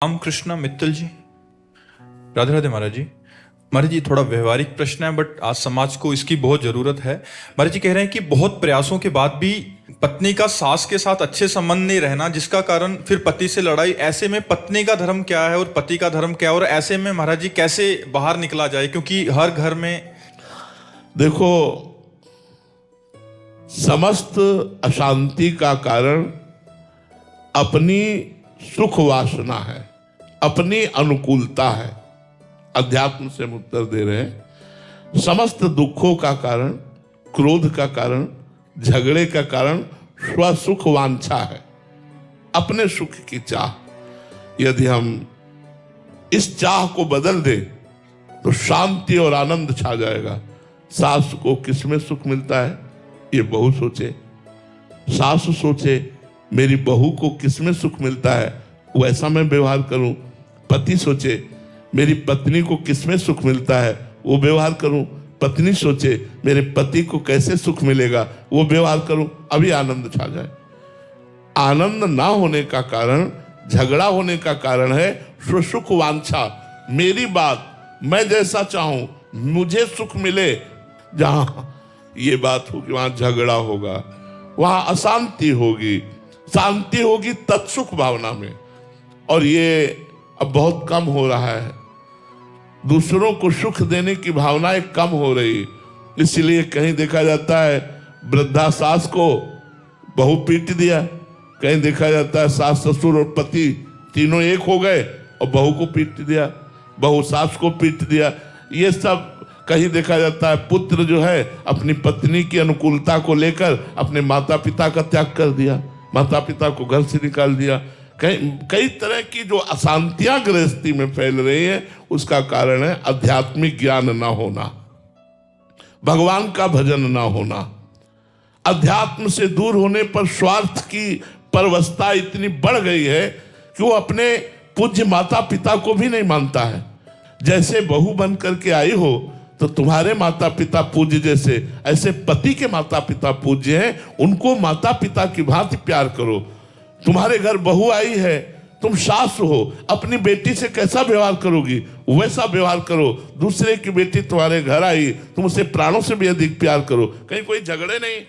राम कृष्णा मित्तल जी, राधे राधे महाराज जी। महाराज जी, थोड़ा व्यवहारिक प्रश्न है बट आज समाज को इसकी बहुत जरूरत है। महाराज जी कह रहे हैं कि बहुत प्रयासों के बाद भी पत्नी का सास के साथ अच्छे संबंध नहीं रहना, जिसका कारण फिर पति से लड़ाई। ऐसे में पत्नी का धर्म क्या है और पति का धर्म क्या है, और ऐसे में महाराज जी कैसे बाहर निकला जाए, क्योंकि हर घर में देखो, समस्त अशांति का कारण अपनी सुख वासना है, अपनी अनुकूलता है। अध्यात्म से हम उत्तर दे रहे हैं। समस्त दुखों का कारण, क्रोध का कारण, झगड़े का कारण स्वसुख वांछा है, अपने सुख की चाह। यदि हम इस चाह को बदल दें तो शांति और आनंद छा जाएगा। सास को किसमें सुख मिलता है, ये बहू सोचे। सास सोचे मेरी बहू को किसमें सुख मिलता है, वैसा मैं व्यवहार करूं। पति सोचे मेरी पत्नी को किसमें सुख मिलता है, वो व्यवहार करूं। पत्नी सोचे मेरे पति को कैसे सुख मिलेगा, वो व्यवहार करूं। अभी आनंद छा जाए। आनंद ना होने का कारण, झगड़ा होने का कारण है स्वसुख वांछा। मेरी बात, मैं जैसा चाहूं, मुझे सुख मिले। जहां ये बात होगी वहां झगड़ा होगा, वहां अशांति होगी। शांति होगी तत्सुख भावना में, और ये अब बहुत कम हो रहा है। दूसरों को सुख देने की भावनाएं कम हो रही, इसलिए कहीं देखा जाता है वृद्धा सास को बहू पीट दिया, कहीं देखा जाता है सास ससुर और पति तीनों एक हो गए और बहू को पीट दिया, बहू सास को पीट दिया। ये सब कहीं देखा जाता है पुत्र जो है अपनी पत्नी की अनुकूलता को लेकर अपने माता पिता का त्याग कर दिया, माता पिता को घर से निकाल दिया। कई तरह की जो अशांतियां गृहस्थी में फैल रही है, उसका कारण है आध्यात्मिक ज्ञान ना होना, भगवान का भजन ना होना। अध्यात्म से दूर होने पर स्वार्थ की परवस्ता इतनी बढ़ गई है कि वो अपने पूज्य माता पिता को भी नहीं मानता है। जैसे बहू बन करके आई हो तो तुम्हारे माता पिता पूज्य जैसे, ऐसे पति के माता पिता पूज्य हैं, उनको माता पिता की भांति प्यार करो। तुम्हारे घर बहू आई है, तुम सास हो, अपनी बेटी से कैसा व्यवहार करोगी, वैसा व्यवहार करो। दूसरे की बेटी तुम्हारे घर आई, तुम उसे प्राणों से भी अधिक प्यार करो। कहीं कोई झगड़े नहीं।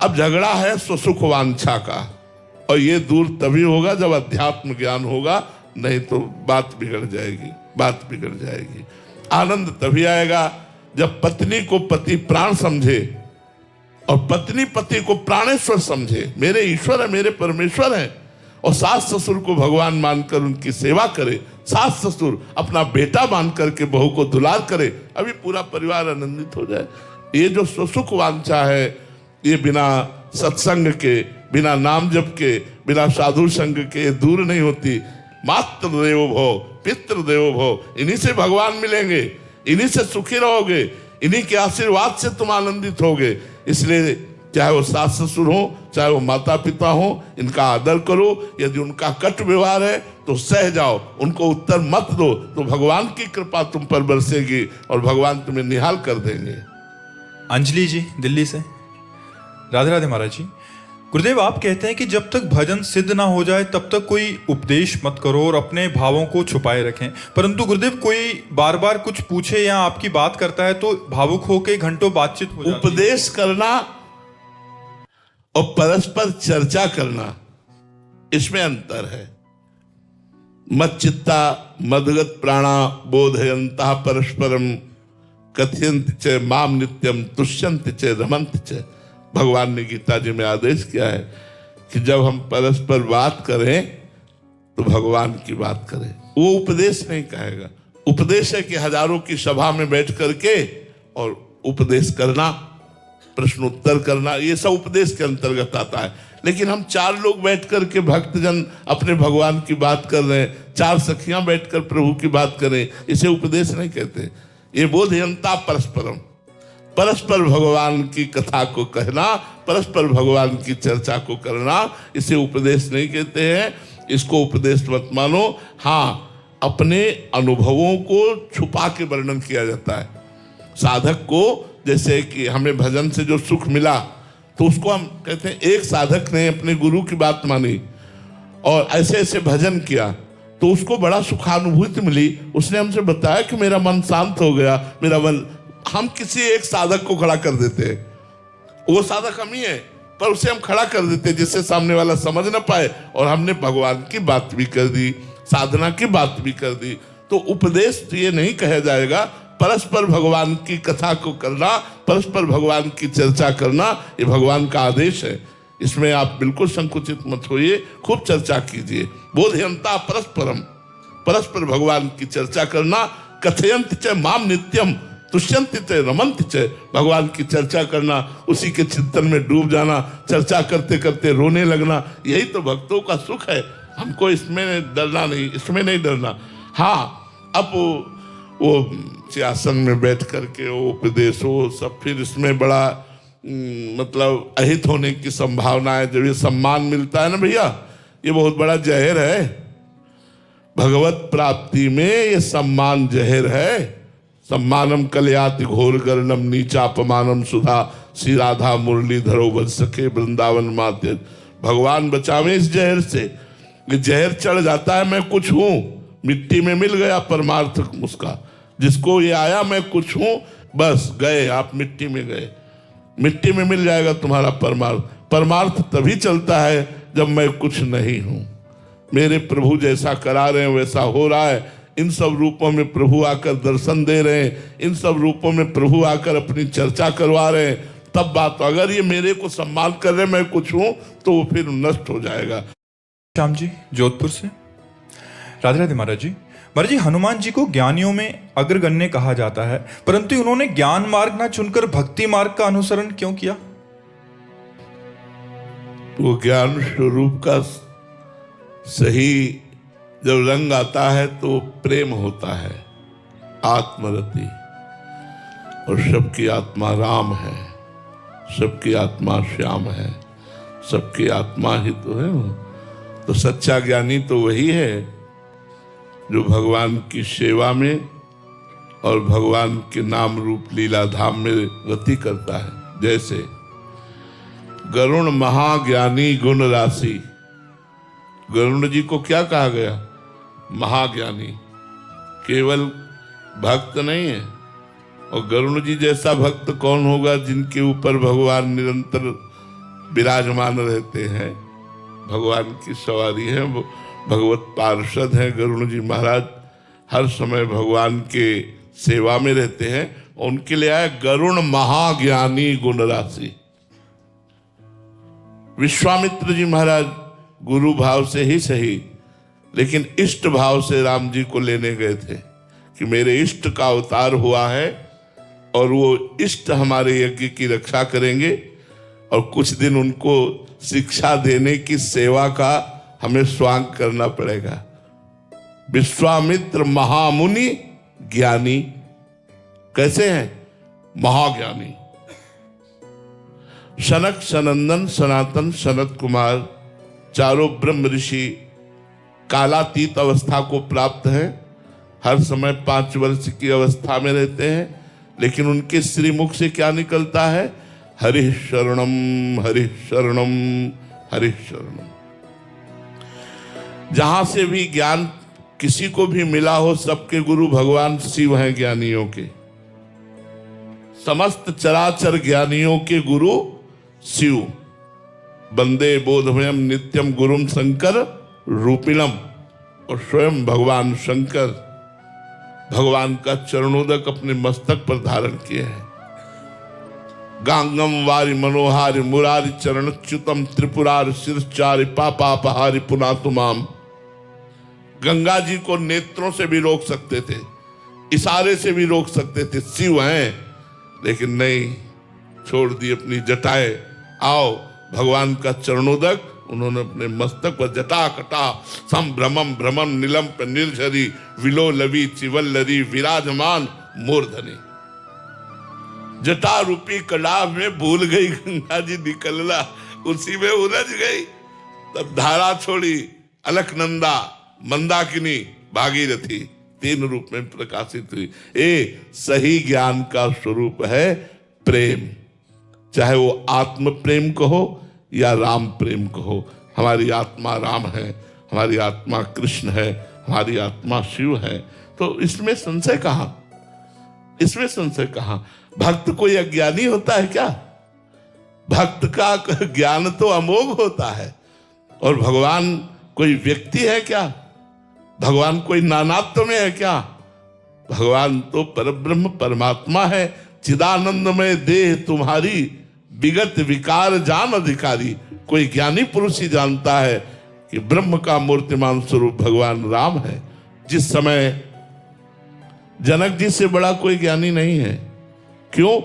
अब झगड़ा है स्वसुख वांछा का, और ये दूर तभी होगा जब अध्यात्म ज्ञान होगा, नहीं तो बात बिगड़ जाएगी, बात बिगड़ जाएगी। आनंद तभी आएगा जब पत्नी को पति प्राण समझे और पत्नी पति को प्राणेश्वर समझे, मेरे ईश्वर है, मेरे परमेश्वर है। और सास ससुर को भगवान मानकर उनकी सेवा करे, सास ससुर अपना बेटा मान करके बहू को दुलार करे, अभी पूरा परिवार आनंदित हो जाए। ये जो स्वसुख वांछा है, ये बिना सत्संग के, बिना नाम जप के, बिना साधु संग के दूर नहीं होती। मातृ देवो भव, पितृ देवो भव, इन्हीं से भगवान मिलेंगे, इन्हीं से सुखी रहोगे, इन्हीं के आशीर्वाद से तुम आनंदित होगे। इसलिए चाहे वो सास ससुर हो, चाहे वो माता पिता हो, इनका आदर करो। यदि उनका कट व्यवहार है तो सह जाओ, उनको उत्तर मत दो, तो भगवान की कृपा तुम पर बरसेगी और भगवान तुम्हें निहाल कर देंगे। अंजलि जी दिल्ली से, राधे राधे महाराज जी। गुरुदेव, आप कहते हैं कि जब तक भजन सिद्ध ना हो जाए तब तक कोई उपदेश मत करो और अपने भावों को छुपाए रखें। परंतु गुरुदेव, कोई बार बार कुछ पूछे या आपकी बात करता है तो भावुक होके घंटों बातचीत हो जाती है। उपदेश करना और परस्पर चर्चा करना, इसमें अंतर है। मच्चित्ता मदगत प्राणा बोधयंता परस्परम कथयन्ति च माम नित्यम तुष्यन्ति च रमन्ति च। भगवान ने गीता जी में आदेश किया है कि जब हम परस्पर बात करें तो भगवान की बात करें। वो उपदेश नहीं कहेगा। उपदेश है कि हजारों की सभा में बैठ करके और उपदेश करना, प्रश्नोत्तर करना, ये सब उपदेश के अंतर्गत आता है। लेकिन हम चार लोग बैठ करके भक्तजन अपने भगवान की बात कर रहे हैं, चार सखियां बैठकर प्रभु की बात करें, इसे उपदेश नहीं कहते। ये बोधयंता परस्परम, परस्पर भगवान की कथा को कहना, परस्पर भगवान की चर्चा को करना, इसे उपदेश नहीं कहते हैं। इसको उपदेश मत मानो। हाँ, अपने अनुभवों को छुपा के वर्णन किया जाता है। साधक को, जैसे कि हमें भजन से जो सुख मिला, तो उसको हम कहते हैं एक साधक ने अपने गुरु की बात मानी, और ऐसे ऐसे भजन किया तो उसको बड़ा सुखानुभूति मिली। उसने हमसे बताया कि मेरा मन शांत हो गया, मेरा मन। हम किसी एक साधक को खड़ा कर देते हैं, वो साधक हम ही है, पर उसे हम खड़ा कर देते हैं जिससे सामने वाला समझ ना पाए, और हमने भगवान की बात भी कर दी, साधना की बात भी कर दी। तो उपदेश तो ये नहीं कहा जाएगा, परस्पर भगवान की कथा को करना, परस्पर भगवान की चर्चा करना, ये भगवान का आदेश है। इसमें आप बिल्कुल संकुचित मत होइए, खूब चर्चा कीजिए। बोधयंता परस्परम, परस्पर भगवान की चर्चा करना। कथयंत च माम नित्यम तुष्यंत च रमंत च, भगवान की चर्चा करना, उसी के चिंतन में डूब जाना, चर्चा करते करते रोने लगना, यही तो भक्तों का सुख है। हमको इसमें डरना नहीं, इसमें नहीं डरना। हाँ, अब वो सिंहासन में बैठ करके वो उपदेश हो सब, फिर इसमें बड़ा मतलब अहित होने की संभावना है। जब ये सम्मान मिलता है ना भैया, ये बहुत बड़ा जहर है। भगवत प्राप्ति में ये सम्मान जहर है। सम्मानम कलयाति घोर गर्णम नीचा अपमानम सुधा, श्री राधा मुरली धरो बज सके वृंदावन माते। भगवान बचावे इस जहर से। ये जहर चढ़ जाता है, मैं कुछ हूं, मिट्टी में मिल गया परमार्थ उसका। जिसको ये आया मैं कुछ हूं, बस गए आप, मिट्टी में गए। मिट्टी में मिल जाएगा तुम्हारा परमार्थ। परमार्थ तभी चलता है जब मैं कुछ नहीं हूं। मेरे प्रभु जैसा करा रहे हैं वैसा हो रहा है। इन सब रूपों में प्रभु आकर दर्शन दे रहे हैं, इन सब रूपों में प्रभु आकर अपनी चर्चा करवा रहे हैं, तब बात। अगर ये मेरे को सम्मान कर रहे मैं कुछ हूं, तो वो फिर नष्ट हो जाएगा। श्याम जी जोधपुर से। राधे राधे महाराज जी। महाराज जी, हनुमान जी को ज्ञानियों में अग्रगण्य कहा जाता है, परंतु उन्होंने ज्ञान मार्ग ना चुनकर भक्ति मार्ग का अनुसरण क्यों किया? वो ज्ञान स्वरूप का सही जब रंग आता है तो प्रेम होता है, आत्मरति। और सबकी आत्मा राम है, सबकी आत्मा श्याम है, सबकी आत्मा ही तो है। तो सच्चा ज्ञानी तो वही है जो भगवान की सेवा में और भगवान के नाम रूप लीला धाम में गति करता है। जैसे गरुण महाज्ञानी गुण राशि, गरुण जी को क्या कहा गया? महाज्ञानी। केवल भक्त नहीं है। और गरुण जी जैसा भक्त कौन होगा जिनके ऊपर भगवान निरंतर विराजमान रहते हैं। भगवान की सवारी है, भगवत पार्षद हैं गरुण जी महाराज, हर समय भगवान के सेवा में रहते हैं। उनके लिए आया गरुण महाज्ञानी गुण राशि। विश्वामित्र जी महाराज गुरु भाव से ही सही, लेकिन इष्ट भाव से राम जी को लेने गए थे कि मेरे इष्ट का अवतार हुआ है और वो इष्ट हमारे यज्ञ की रक्षा करेंगे, और कुछ दिन उनको शिक्षा देने की सेवा का हमें स्वांग करना पड़ेगा। विश्वामित्र महामुनि ज्ञानी कैसे हैं? महाज्ञानी। सनक सनंदन सनातन सनत कुमार चारों ब्रह्म ऋषि कालातीत अवस्था को प्राप्त हैं। हर समय 5 वर्ष की अवस्था में रहते हैं, लेकिन उनके श्रीमुख से क्या निकलता है? हरिः शरणम हरिः शरणम हरिः शरणम। जहां से भी ज्ञान किसी को भी मिला हो, सबके गुरु भगवान शिव हैं। ज्ञानियों के, समस्त चराचर ज्ञानियों के गुरु शिव। वंदे बोधमयम नित्यम गुरुम शंकर रूपिणम। और स्वयं भगवान शंकर भगवान का चरणोदक अपने मस्तक पर धारण किए हैं। गांगम वारि मनोहारि मुरारि चरणच्युतम त्रिपुरारि शिरचारि पापापहारि पुनातुमाम। गंगा जी को नेत्रों से भी रोक सकते थे, इशारे से भी रोक सकते थे, शिव हैं, लेकिन नहीं, छोड़ दी अपनी जटाएं। आओ, भगवान का चरणोदक उन्होंने अपने मस्तक पर जटा कटा संभ्रमम भ्रमम नीलम पर निर्झरी विलो लवी चिवल्लरी विराजमान मूर्धनी। जटा रूपी कड़ाह में भूल गई गंगा जी निकलना, उसी में उलझ गई। तब धारा छोड़ी, अलकनंदा मंदाकिनी भागीरथी, 3 रूप में प्रकाशित हुई। सही ज्ञान का स्वरूप है प्रेम। चाहे वो आत्म प्रेम कहो या राम प्रेम कहो। हमारी आत्मा राम है, हमारी आत्मा कृष्ण है, हमारी आत्मा शिव है, तो इसमें संशय कहां? इसमें संशय कहां? भक्त कोई अज्ञानी होता है क्या? भक्त का ज्ञान तो अमोघ होता है। और भगवान कोई व्यक्ति है क्या? भगवान कोई नानात्व में है क्या? भगवान तो परब्रह्म परमात्मा है। चिदानंदमय देह तुम्हारी, विगत विकार जान अधिकारी। कोई ज्ञानी पुरुष ही जानता है कि ब्रह्म का मूर्तिमान स्वरूप भगवान राम है। जिस समय जनक जी से बड़ा कोई ज्ञानी नहीं है। क्यों?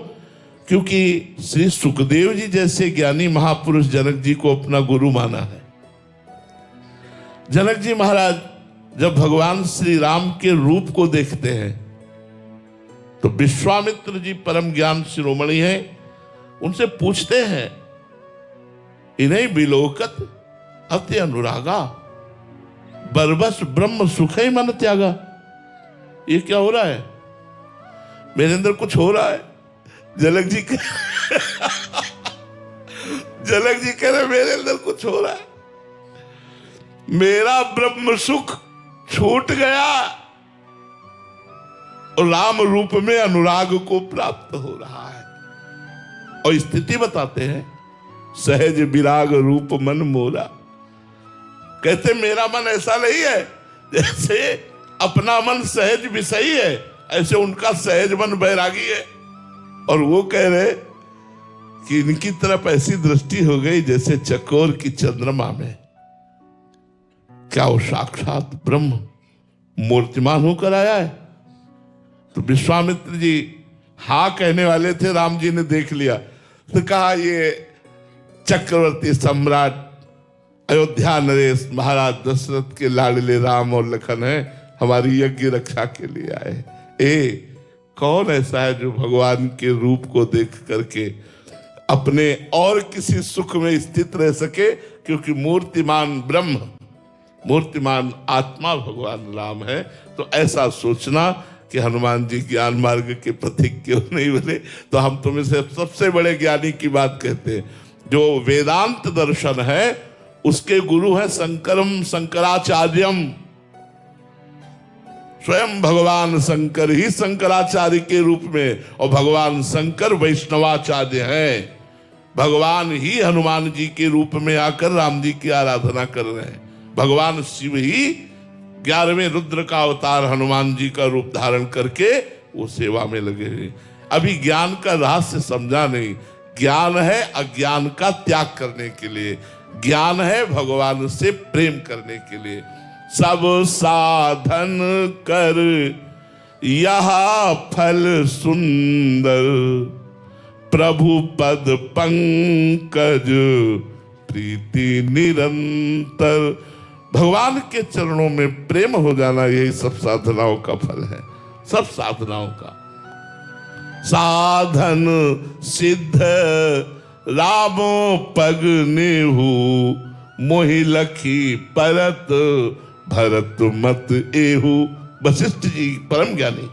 क्योंकि श्री सुखदेव जी जैसे ज्ञानी महापुरुष जनक जी को अपना गुरु माना है। जनक जी महाराज जब भगवान श्री राम के रूप को देखते हैं तो विश्वामित्र जी परम ज्ञान शिरोमणि हैं, उनसे पूछते हैं, इन्हें विलोकत अति अनुरागा, बरबस ब्रह्म सुख ही मन त्यागा। ये क्या हो रहा है? मेरे अंदर कुछ हो रहा है। जनक जी कह रहे मेरे अंदर कुछ हो रहा है, मेरा ब्रह्म सुख छूट गया और राम रूप में अनुराग को प्राप्त हो रहा है। और स्थिति बताते हैं, सहज विराग रूप मन मोरा। कहते मेरा मन ऐसा नहीं है जैसे अपना मन सहज विषयी है, ऐसे उनका सहज मन बैरागी है। और वो कह रहे कि इनकी तरफ ऐसी दृष्टि हो गई जैसे चकोर की चंद्रमा में। क्या वो साक्षात ब्रह्म मूर्तिमान होकर आया है? तो विश्वामित्र जी हाँ कहने वाले थे, राम जी ने देख लिया तो कहा, ये चक्रवर्ती सम्राट अयोध्या नरेश महाराज दशरथ के लाडले राम और लखन है, हमारी यज्ञ रक्षा के लिए आए। कौन ऐसा है जो भगवान के रूप को देख करके अपने और किसी सुख में स्थित रह सके? क्योंकि मूर्तिमान ब्रह्म, मूर्तिमान आत्मा भगवान राम है। तो ऐसा सोचना कि हनुमान जी ज्ञान मार्ग के पथिक क्यों नहीं बने। तो हम तुम्हें से सबसे बड़े ज्ञानी की बात कहते हैं। जो वेदांत दर्शन है उसके गुरु है शंकरम शंकराचार्यम। स्वयं भगवान शंकर ही शंकराचार्य के रूप में, और भगवान शंकर वैष्णवाचार्य हैं। भगवान ही हनुमान जी के रूप में आकर राम जी की आराधना कर रहे हैं। भगवान शिव ही 11वें रुद्र का अवतार हनुमान जी का रूप धारण करके वो सेवा में लगे हैं। अभी ज्ञान का रहस्य समझा नहीं। ज्ञान है अज्ञान का त्याग करने के लिए, ज्ञान है भगवान से प्रेम करने के लिए। सब साधन कर यह फल सुंदर, प्रभु पद पंकज प्रीति निरंतर। भगवान के चरणों में प्रेम हो जाना यही सब साधनाओं का फल है, सब साधनाओं का। साधन सिद्ध रामो पग नेहु, मोहि लखी परत भरत मत एहु। वशिष्ठ जी परम ज्ञानी,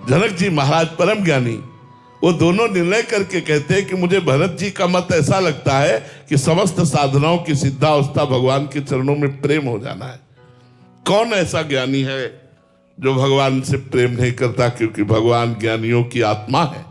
जनक जी महाराज परम ज्ञानी, वो दोनों निर्णय करके कहते हैं कि मुझे भरत जी का मत ऐसा लगता है कि समस्त साधनाओं की सिद्धावस्था भगवान के चरणों में प्रेम हो जाना है। कौन ऐसा ज्ञानी है जो भगवान से प्रेम नहीं करता? क्योंकि भगवान ज्ञानियों की आत्मा है,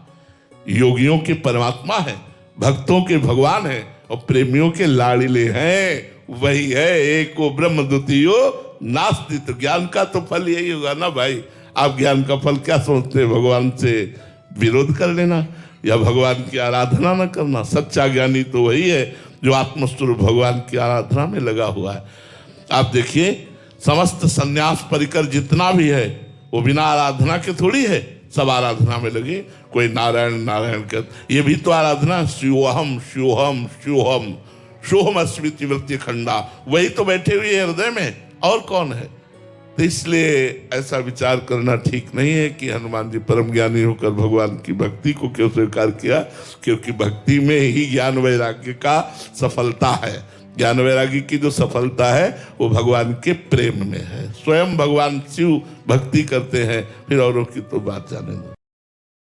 योगियों के परमात्मा है, भक्तों के भगवान है और प्रेमियों के लाड़िले हैं। वही है एको ब्रह्म द्वितीयो नास्ति। तो ज्ञान का तो फल यही होगा ना भाई। आप ज्ञान का फल क्या सोचते हैं? भगवान से विरोध कर लेना या भगवान की आराधना न करना। सच्चा ज्ञानी तो वही है जो आत्मस्वरूप भगवान की आराधना में लगा हुआ है। आप देखिए समस्त संन्यास परिकर जितना भी है वो बिना आराधना के थोड़ी है, सब आराधना में लगे। कोई नारायण नारायण कर, ये भी तो आराधना। शिवोहम शिवोहम शिवोहम सोहम अस्मिति वृत्ति खंडा, वही तो बैठे हुए हृदय में, और कौन है? तो इसलिए ऐसा विचार करना ठीक नहीं है कि हनुमान जी परम ज्ञानी होकर भगवान की भक्ति को क्यों स्वीकार किया। क्योंकि भक्ति में ही ज्ञान वैराग्य का सफलता है। ज्ञान वैराग्य की जो सफलता है वो भगवान के प्रेम में है। स्वयं भगवान शिव भक्ति करते हैं, फिर औरों की तो बात जाने दो।